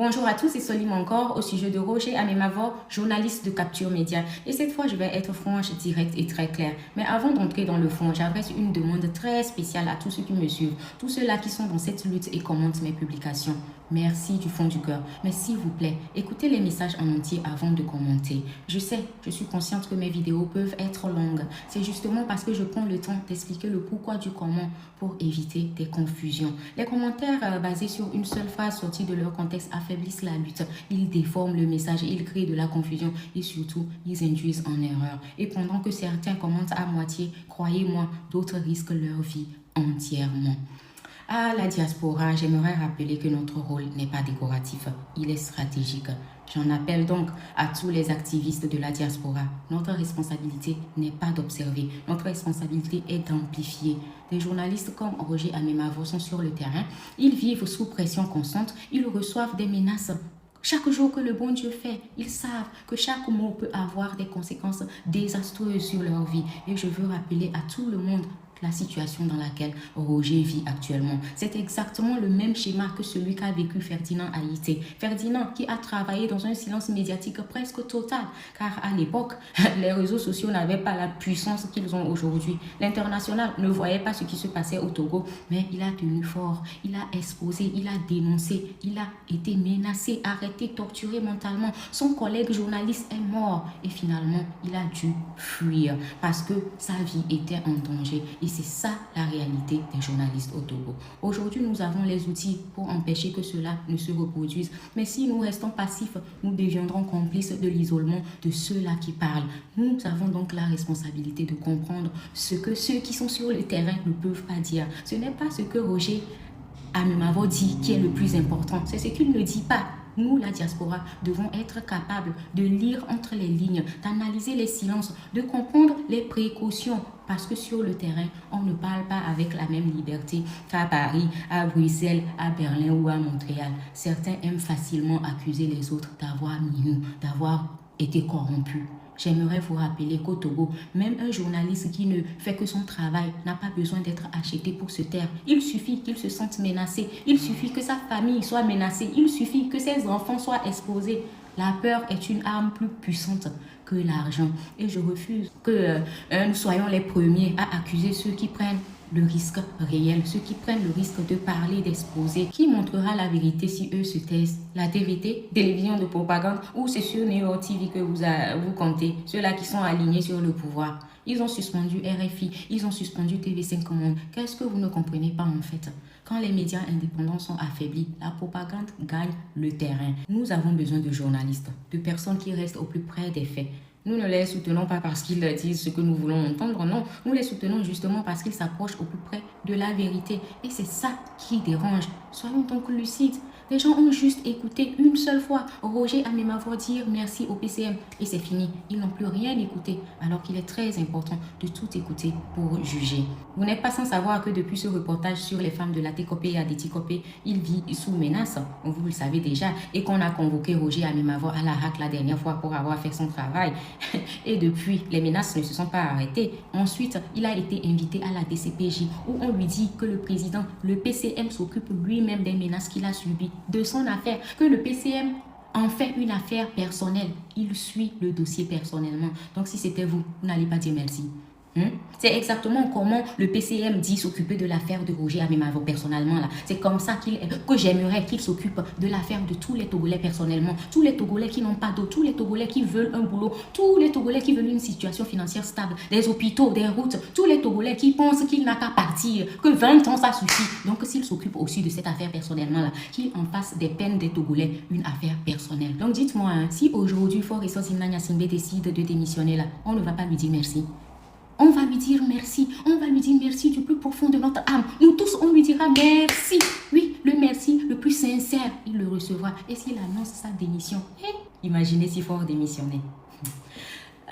Bonjour à tous, c'est Solim encore au sujet de Roger Amemavo, journaliste de Capture Média. Et cette fois, je vais être franche, directe et très claire. Mais avant d'entrer dans le fond, j'adresse une demande très spéciale à tous ceux qui me suivent, tous ceux-là qui sont dans cette lutte et commentent mes publications. Merci du fond du cœur. Mais s'il vous plaît, écoutez les messages en entier avant de commenter. Je sais, je suis consciente que mes vidéos peuvent être longues. C'est justement parce que je prends le temps d'expliquer le pourquoi du comment pour éviter des confusions. Les commentaires basés sur une seule phrase sortie de leur contexte affaiblissent la lutte. Ils déforment le message, ils créent de la confusion et surtout, ils induisent en erreur. Et pendant que certains commentent à moitié, croyez-moi, d'autres risquent leur vie entièrement. À la diaspora, j'aimerais rappeler que notre rôle n'est pas décoratif, il est stratégique. J'en appelle donc à tous les activistes de la diaspora. Notre responsabilité n'est pas d'observer, notre responsabilité est d'amplifier. Des journalistes comme Roger Amemavo sont sur le terrain, ils vivent sous pression constante, ils reçoivent des menaces. Chaque jour que le bon Dieu fait, ils savent que chaque mot peut avoir des conséquences désastreuses sur leur vie. Et je veux rappeler à tout le monde la situation dans laquelle Roger vit actuellement. C'est exactement le même schéma que celui qu'a vécu Ferdinand Haïté. Ferdinand qui a travaillé dans un silence médiatique presque total, car à l'époque, les réseaux sociaux n'avaient pas la puissance qu'ils ont aujourd'hui. L'international ne voyait pas ce qui se passait au Togo, mais il a tenu fort, il a exposé, il a dénoncé, il a été menacé, arrêté, torturé mentalement. Son collègue journaliste est mort et finalement, il a dû fuir parce que sa vie était en danger. Et c'est ça la réalité des journalistes au Togo. Aujourd'hui, nous avons les outils pour empêcher que cela ne se reproduise. Mais si nous restons passifs, nous deviendrons complices de l'isolement de ceux-là qui parlent. Nous avons donc la responsabilité de comprendre ce que ceux qui sont sur le terrain ne peuvent pas dire. Ce n'est pas ce que Roger Amemavo dit qui est le plus important. C'est ce qu'il ne dit pas. Nous, la diaspora, devons être capables de lire entre les lignes, d'analyser les silences, de comprendre les précautions. Parce que sur le terrain, on ne parle pas avec la même liberté qu'à Paris, à Bruxelles, à Berlin ou à Montréal. Certains aiment facilement accuser les autres d'avoir mis nous, d'avoir été corrompus. J'aimerais vous rappeler qu'au Togo, même un journaliste qui ne fait que son travail n'a pas besoin d'être acheté pour se taire. Il suffit qu'il se sente menacé. Il suffit que sa famille soit menacée. Il suffit que ses enfants soient exposés. La peur est une arme plus puissante que l'argent. Et je refuse que nous soyons les premiers à accuser ceux qui prennent le risque réel, ceux qui prennent le risque de parler, d'exposer. Qui montrera la vérité si eux se taisent? La TVT, télévision de propagande, ou c'est sur Neo TV que vous comptez, ceux-là qui sont alignés sur le pouvoir. Ils ont suspendu RFI, ils ont suspendu TV5 Monde. Qu'est-ce que vous ne comprenez pas en fait? Quand les médias indépendants sont affaiblis, la propagande gagne le terrain. Nous avons besoin de journalistes, de personnes qui restent au plus près des faits. Nous ne les soutenons pas parce qu'ils disent ce que nous voulons entendre, non. Nous les soutenons justement parce qu'ils s'approchent au plus près de la vérité. Et c'est ça qui dérange. Soyons donc lucides. Les gens ont juste écouté une seule fois Roger Amemavo dire merci au PCM et c'est fini. Ils n'ont plus rien écouté alors qu'il est très important de tout écouter pour juger. Vous n'êtes pas sans savoir que depuis ce reportage sur les femmes de la Técopé et Adétikopé, il vit sous menace, vous le savez déjà, et qu'on a convoqué Roger Amemavo à la HAC la dernière fois pour avoir fait son travail. Et depuis, les menaces ne se sont pas arrêtées. Ensuite, il a été invité à la DCPJ où on lui dit que le président, le PCM s'occupe lui-même des menaces qu'il a subies, de son affaire, que le PCM en fait une affaire personnelle. Il suit le dossier personnellement. Donc si c'était vous, vous n'allez pas dire merci. C'est exactement comment le PCM dit s'occuper de l'affaire de Roger Amemavo personnellement là. C'est comme ça que j'aimerais qu'il s'occupe de l'affaire de tous les Togolais personnellement. Tous les Togolais qui n'ont pas d'eau, tous les Togolais qui veulent un boulot, tous les Togolais qui veulent une situation financière stable, des hôpitaux, des routes, tous les Togolais qui pensent qu'il n'a qu'à partir, que 20 ans ça suffit. Donc s'il s'occupe aussi de cette affaire personnellement là, qu'il en fasse des peines des Togolais une affaire personnelle. Donc dites-moi, si aujourd'hui Faure Essozinna Gnassingbé décide de démissionner là, on ne va pas lui dire merci. On va lui dire merci. On va lui dire merci du plus profond de notre âme. Nous tous, on lui dira merci. Oui, le merci le plus sincère, il le recevra. Et s'il annonce sa démission, imaginez si Faure démissionnait.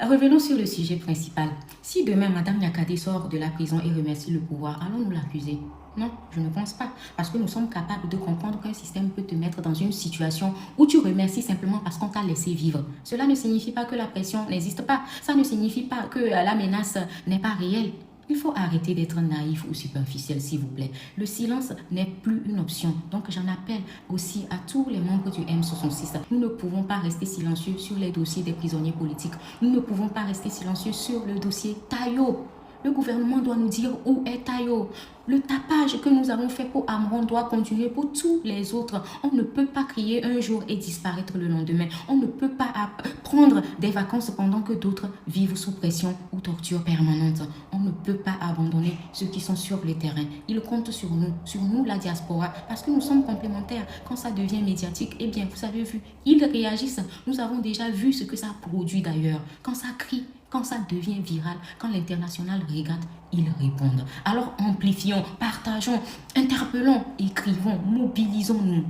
Revenons sur le sujet principal. Si demain, Madame Nyakate sort de la prison et remercie le pouvoir, allons-nous l'accuser? Non, je ne pense pas. Parce que nous sommes capables de comprendre qu'un système peut te mettre dans une situation où tu remercies simplement parce qu'on t'a laissé vivre. Cela ne signifie pas que la pression n'existe pas. Ça ne signifie pas que la menace n'est pas réelle. Il faut arrêter d'être naïf ou superficiel, s'il vous plaît. Le silence n'est plus une option. Donc, j'en appelle aussi à tous les membres du M66. Nous ne pouvons pas rester silencieux sur les dossiers des prisonniers politiques. Nous ne pouvons pas rester silencieux sur le dossier Tayo. Le gouvernement doit nous dire où est Tayo. Le tapage que nous avons fait pour Amron doit continuer pour tous les autres. On ne peut pas crier un jour et disparaître le lendemain. On ne peut pas prendre des vacances pendant que d'autres vivent sous pression ou torture permanente. On ne peut pas abandonner ceux qui sont sur le terrain. Ils comptent sur nous la diaspora, parce que nous sommes complémentaires. Quand ça devient médiatique, eh bien, vous avez vu, ils réagissent. Nous avons déjà vu ce que ça produit d'ailleurs. Quand ça crie, quand ça devient viral, quand l'international regarde, ils répondent. Alors amplifions, partageons, interpellons, écrivons, mobilisons-nous.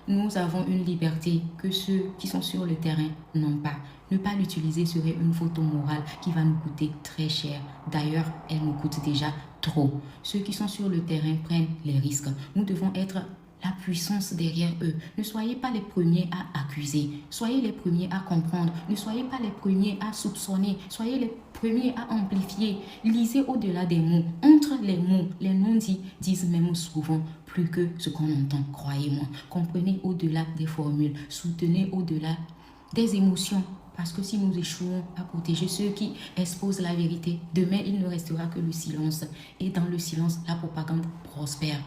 Nous avons une liberté que ceux qui sont sur le terrain n'ont pas. Ne pas l'utiliser serait une faute morale qui va nous coûter très cher. D'ailleurs, elle nous coûte déjà trop. Ceux qui sont sur le terrain prennent les risques. Nous devons être la puissance derrière eux. Ne soyez pas les premiers à accuser. Soyez les premiers à comprendre. Ne soyez pas les premiers à soupçonner. Soyez les premiers à amplifier. Lisez au-delà des mots. Entre les mots, les non-dits disent même souvent plus que ce qu'on entend. Croyez-moi. Comprenez au-delà des formules. Soutenez au-delà des émotions. Parce que si nous échouons à protéger ceux qui exposent la vérité, demain il ne restera que le silence. Et dans le silence, la propagande prospère.